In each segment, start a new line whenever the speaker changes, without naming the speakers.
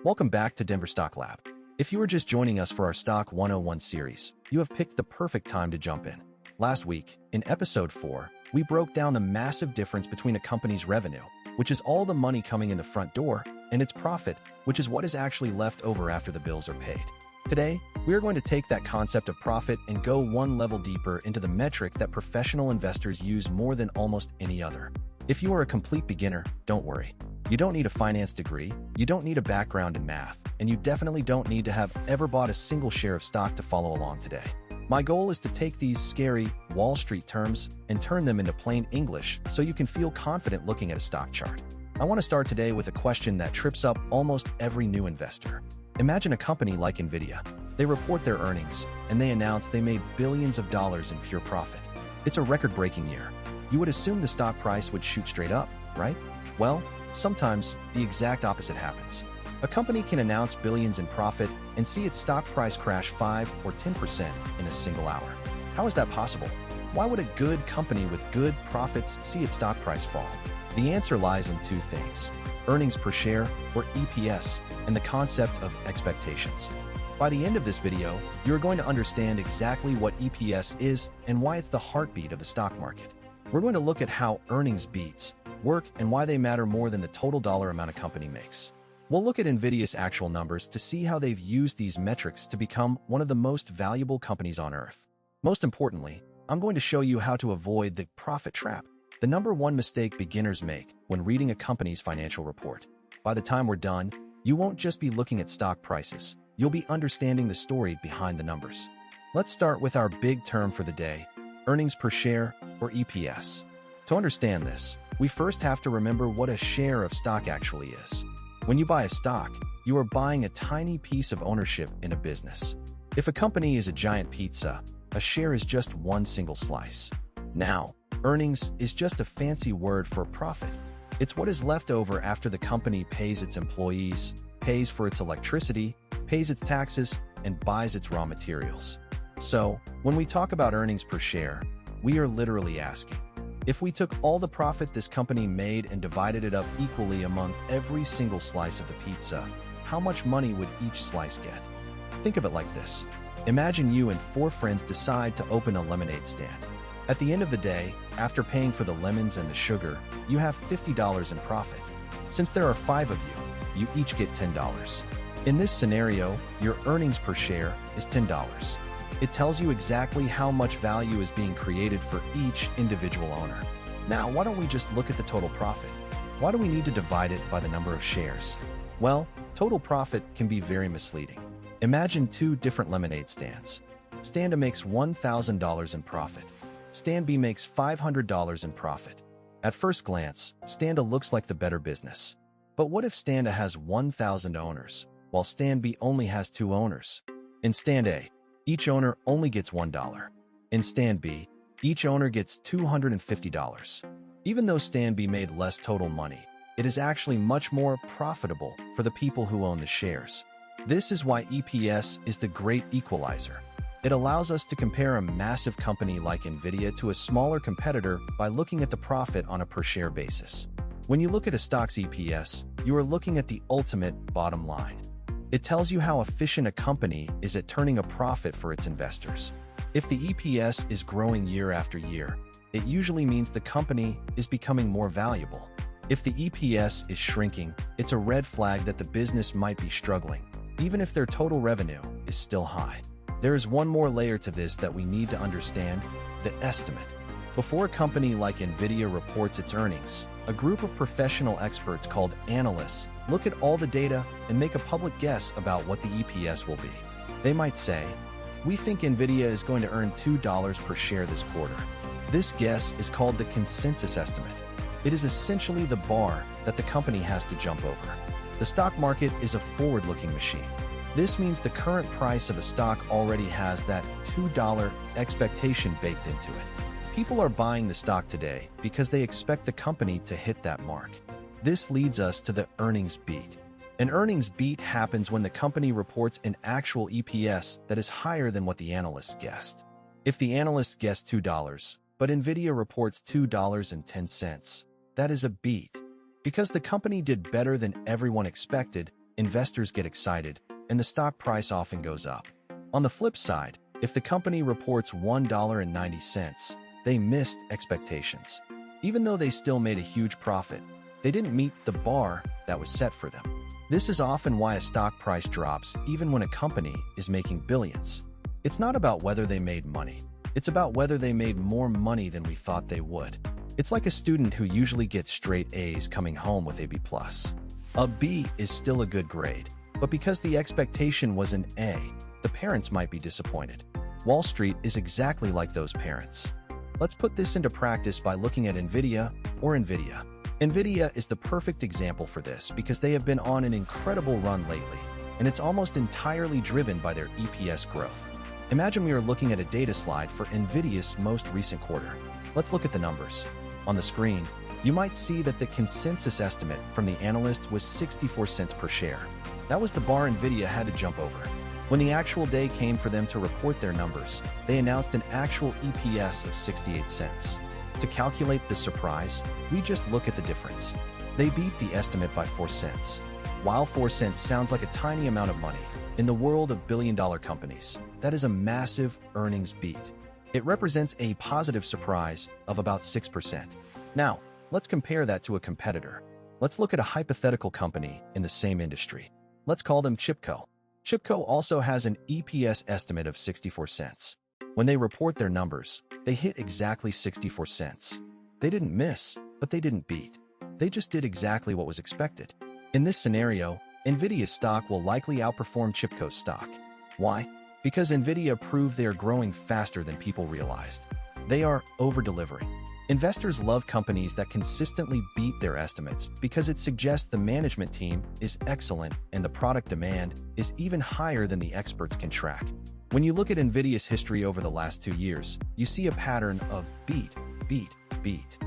Welcome back to Denver Stock Lab. If you are just joining us for our Stock 101 series, you have picked the perfect time to jump in. Last week, in Episode 4, we broke down the massive difference between a company's revenue, which is all the money coming in the front door, and its profit, which is what is actually left over after the bills are paid. Today, we are going to take that concept of profit and go one level deeper into the metric that professional investors use more than almost any other. If you are a complete beginner, don't worry. You don't need a finance degree, you don't need a background in math, and you definitely don't need to have ever bought a single share of stock to follow along today. My goal is to take these scary Wall Street terms and turn them into plain English so you can feel confident looking at a stock chart. I want to start today with a question that trips up almost every new investor. Imagine a company like NVIDIA. They report their earnings, and they announce they made billions of dollars in pure profit. It's a record-breaking year. You would assume the stock price would shoot straight up, right? Well, sometimes the exact opposite happens. A company can announce billions in profit and see its stock price crash 5 or 10% in a single hour. How is that possible? Why would a good company with good profits see its stock price fall? The answer lies in two things: earnings per share, or EPS, and the concept of expectations. By the end of this video, you're going to understand exactly what EPS is and why it's the heartbeat of the stock market. We're going to look at how earnings beats work and why they matter more than the total dollar amount a company makes. We'll look at NVIDIA's actual numbers to see how they've used these metrics to become one of the most valuable companies on earth. Most importantly, I'm going to show you how to avoid the profit trap, the number one mistake beginners make when reading a company's financial report. By the time we're done, you won't just be looking at stock prices, you'll be understanding the story behind the numbers. Let's start with our big term for the day: earnings per share, or EPS. To understand this, we first have to remember what a share of stock actually is. When you buy a stock, you are buying a tiny piece of ownership in a business. If a company is a giant pizza, a share is just one single slice. Now, earnings is just a fancy word for profit. It's what is left over after the company pays its employees, pays for its electricity, pays its taxes, and buys its raw materials. So, when we talk about earnings per share, we are literally asking, if we took all the profit this company made and divided it up equally among every single slice of the pizza, how much money would each slice get? Think of it like this. Imagine you and 4 friends decide to open a lemonade stand. At the end of the day, after paying for the lemons and the sugar, you have $50 in profit. Since there are 5 of you, you each get $10. In this scenario, your earnings per share is $10. It tells you exactly how much value is being created for each individual owner. Now, why don't we just look at the total profit? Why do we need to divide it by the number of shares? Well, total profit can be very misleading. Imagine 2 different lemonade stands. Stand A makes $1,000 in profit. Stand B makes $500 in profit. At first glance, Stand A looks like the better business. But what if Stand A has 1,000 owners, while Stand B only has 2 owners? In Stand A, each owner only gets $1. In Stand B, each owner gets $250. Even though Stand B made less total money, it is actually much more profitable for the people who own the shares. This is why EPS is the great equalizer. It allows us to compare a massive company like NVIDIA to a smaller competitor by looking at the profit on a per-share basis. When you look at a stock's EPS, you are looking at the ultimate bottom line. It tells you how efficient a company is at turning a profit for its investors. If the EPS is growing year after year, it usually means the company is becoming more valuable. If the EPS is shrinking, it's a red flag that the business might be struggling, even if their total revenue is still high. There is one more layer to this that we need to understand: the estimate. Before a company like NVIDIA reports its earnings, a group of professional experts called analysts look at all the data and make a public guess about what the EPS will be. They might say, "We think NVIDIA is going to earn $2 per share this quarter." This guess is called the consensus estimate. It is essentially the bar that the company has to jump over. The stock market is a forward-looking machine. This means the current price of a stock already has that $2 expectation baked into it. People are buying the stock today because they expect the company to hit that mark. This leads us to the earnings beat. An earnings beat happens when the company reports an actual EPS that is higher than what the analysts guessed. If the analysts guessed $2, but NVIDIA reports $2.10, that is a beat. Because the company did better than everyone expected, investors get excited, and the stock price often goes up. On the flip side, if the company reports $1.90, they missed expectations. Even though they still made a huge profit, they didn't meet the bar that was set for them. This is often why a stock price drops even when a company is making billions. It's not about whether they made money. It's about whether they made more money than we thought they would. It's like a student who usually gets straight A's coming home with a B+. A B is still a good grade, but because the expectation was an A, the parents might be disappointed. Wall Street is exactly like those parents. Let's put this into practice by looking at NVIDIA or NVIDIA. NVIDIA is the perfect example for this because they have been on an incredible run lately, and it's almost entirely driven by their EPS growth. Imagine we are looking at a data slide for NVIDIA's most recent quarter. Let's look at the numbers. On the screen, you might see that the consensus estimate from the analysts was 64 cents per share. That was the bar NVIDIA had to jump over. When the actual day came for them to report their numbers, they announced an actual EPS of 68 cents. To calculate the surprise, we just look at the difference. They beat the estimate by 4 cents. While 4 cents sounds like a tiny amount of money, in the world of billion-dollar companies, that is a massive earnings beat. It represents a positive surprise of about 6%. Now, let's compare that to a competitor. Let's look at a hypothetical company in the same industry. Let's call them Chipco. Chipco also has an EPS estimate of 64 cents. When they report their numbers, they hit exactly 64 cents. They didn't miss, but they didn't beat. They just did exactly what was expected. In this scenario, NVIDIA's stock will likely outperform Chipco's stock. Why? Because NVIDIA proved they are growing faster than people realized. They are over-delivering. Investors love companies that consistently beat their estimates because it suggests the management team is excellent and the product demand is even higher than the experts can track. When you look at NVIDIA's history over the last 2 years, you see a pattern of beat, beat, beat.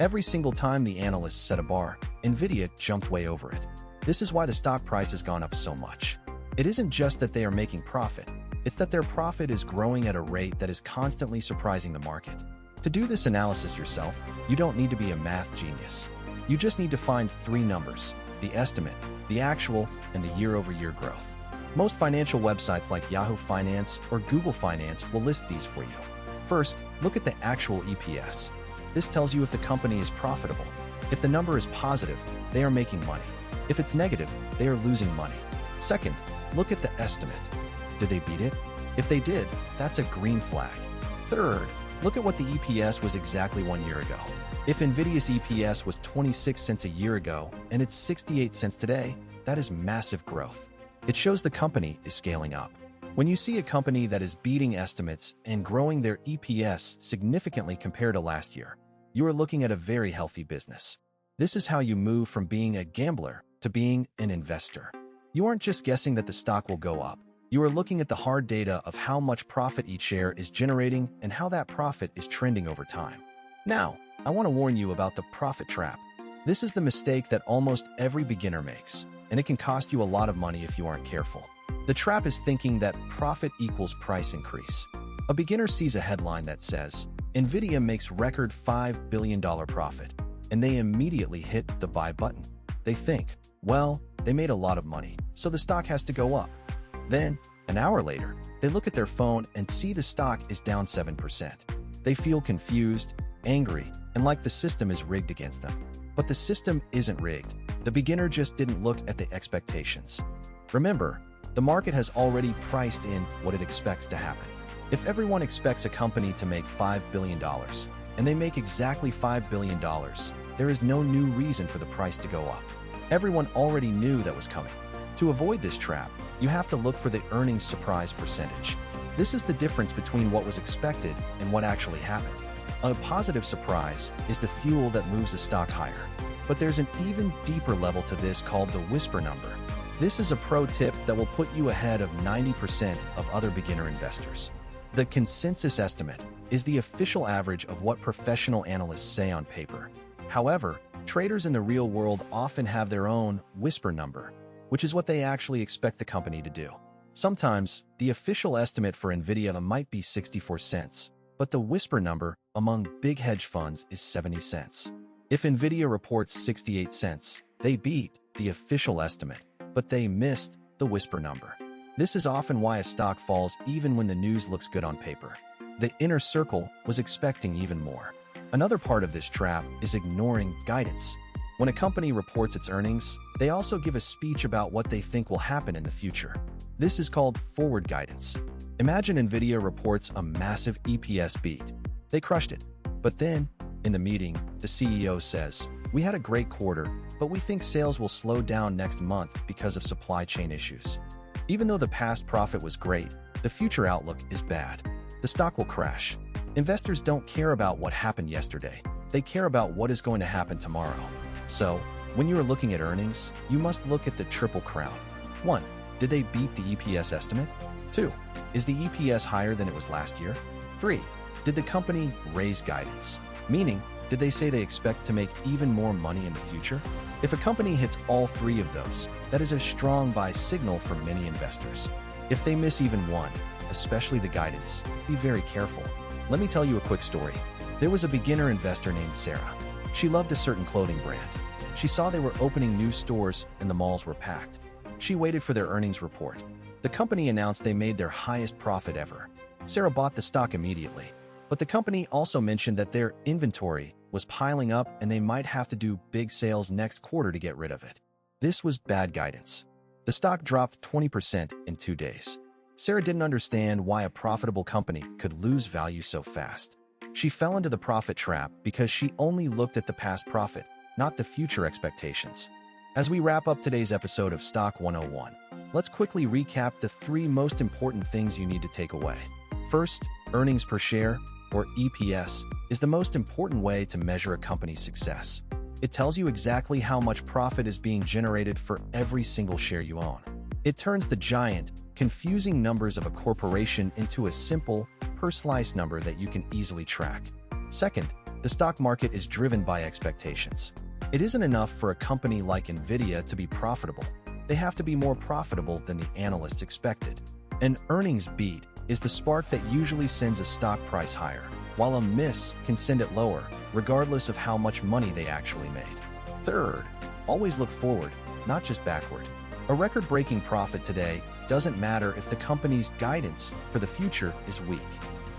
Every single time the analysts set a bar, NVIDIA jumped way over it. This is why the stock price has gone up so much. It isn't just that they are making profit, it's that their profit is growing at a rate that is constantly surprising the market. To do this analysis yourself, you don't need to be a math genius. You just need to find 3 numbers: the estimate, the actual, and the year-over-year growth. Most financial websites like Yahoo Finance or Google Finance will list these for you. First, look at the actual EPS. This tells you if the company is profitable. If the number is positive, they are making money. If it's negative, they are losing money. Second, look at the estimate. Did they beat it? If they did, that's a green flag. Third, look at what the EPS was exactly 1 year ago. If NVIDIA's EPS was 26 cents a year ago and it's 68 cents today, that is massive growth. It shows the company is scaling up. When you see a company that is beating estimates and growing their EPS significantly compared to last year, you are looking at a very healthy business. This is how you move from being a gambler to being an investor. You aren't just guessing that the stock will go up. You are looking at the hard data of how much profit each share is generating and how that profit is trending over time. Now, I want to warn you about the profit trap. This is the mistake that almost every beginner makes, and it can cost you a lot of money if you aren't careful. The trap is thinking that profit equals price increase. A beginner sees a headline that says, NVIDIA makes record $5 billion profit, and they immediately hit the buy button. They think, well, they made a lot of money, so the stock has to go up. Then, an hour later, they look at their phone and see the stock is down 7%. They feel confused, angry, and like the system is rigged against them. But the system isn't rigged. The beginner just didn't look at the expectations. Remember, the market has already priced in what it expects to happen. If everyone expects a company to make $5 billion, and they make exactly $5 billion, there is no new reason for the price to go up. Everyone already knew that was coming. To avoid this trap, you have to look for the earnings surprise percentage. This is the difference between what was expected and what actually happened. A positive surprise is the fuel that moves a stock higher. But there's an even deeper level to this called the whisper number. This is a pro tip that will put you ahead of 90% of other beginner investors. The consensus estimate is the official average of what professional analysts say on paper. However, traders in the real world often have their own whisper number, which is what they actually expect the company to do. Sometimes, the official estimate for NVIDIA might be 64 cents, but the whisper number among big hedge funds is 70 cents. If NVIDIA reports 68 cents, they beat the official estimate. but they missed the whisper number. This is often why a stock falls even when the news looks good on paper. The inner circle was expecting even more. Another part of this trap is ignoring guidance. When a company reports its earnings, they also give a speech about what they think will happen in the future. This is called forward guidance. Imagine NVIDIA reports a massive EPS beat. They crushed it. But then, in the meeting, the CEO says, "We had a great quarter, but we think sales will slow down next month because of supply chain issues." Even though the past profit was great, the future outlook is bad. The stock will crash. Investors don't care about what happened yesterday. They care about what is going to happen tomorrow. So, when you are looking at earnings, you must look at the triple crown. 1. Did they beat the EPS estimate? 2. Is the EPS higher than it was last year? 3. Did the company raise guidance? Meaning, did they say they expect to make even more money in the future? If a company hits all three of those, that is a strong buy signal for many investors. If they miss even one, especially the guidance, be very careful. Let me tell you a quick story. There was a beginner investor named Sarah. She loved a certain clothing brand. She saw they were opening new stores and the malls were packed. She waited for their earnings report. The company announced they made their highest profit ever. Sarah bought the stock immediately. But the company also mentioned that their inventory was piling up and they might have to do big sales next quarter to get rid of it. This was bad guidance. The stock dropped 20% in 2 days. Sarah didn't understand why a profitable company could lose value so fast. She fell into the profit trap because she only looked at the past profit, not the future expectations. As we wrap up today's episode of Stock 101, let's quickly recap the 3 most important things you need to take away. First, earnings per share, or EPS, is the most important way to measure a company's success. It tells you exactly how much profit is being generated for every single share you own. It turns the giant, confusing numbers of a corporation into a simple, per-slice number that you can easily track. Second, the stock market is driven by expectations. It isn't enough for a company like NVIDIA to be profitable. They have to be more profitable than the analysts expected. An earnings beat is the spark that usually sends a stock price higher, while a miss can send it lower, regardless of how much money they actually made. Third, always look forward, not just backward. A record-breaking profit today doesn't matter if the company's guidance for the future is weak.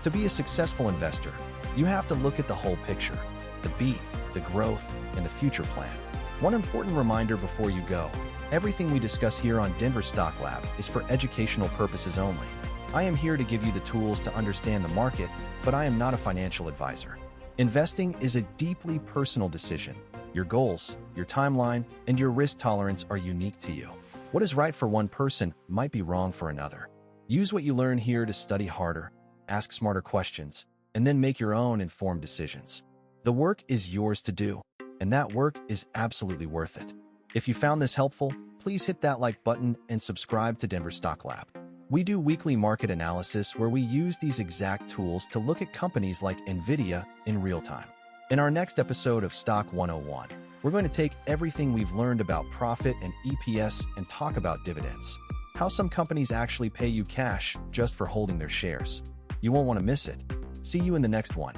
To be a successful investor, you have to look at the whole picture, the beat, the growth, and the future plan. One important reminder before you go, everything we discuss here on Denver Stock Lab is for educational purposes only. I am here to give you the tools to understand the market, but I am not a financial advisor. Investing is a deeply personal decision. Your goals, your timeline, and your risk tolerance are unique to you. What is right for one person might be wrong for another. Use what you learn here to study harder, ask smarter questions, and then make your own informed decisions. The work is yours to do, and that work is absolutely worth it. If you found this helpful, please hit that like button and subscribe to Denver Stock Lab. We do weekly market analysis where we use these exact tools to look at companies like NVIDIA in real time. In our next episode of Stock 101, we're going to take everything we've learned about profit and EPS and talk about dividends. How some companies actually pay you cash just for holding their shares. You won't want to miss it. See you in the next one.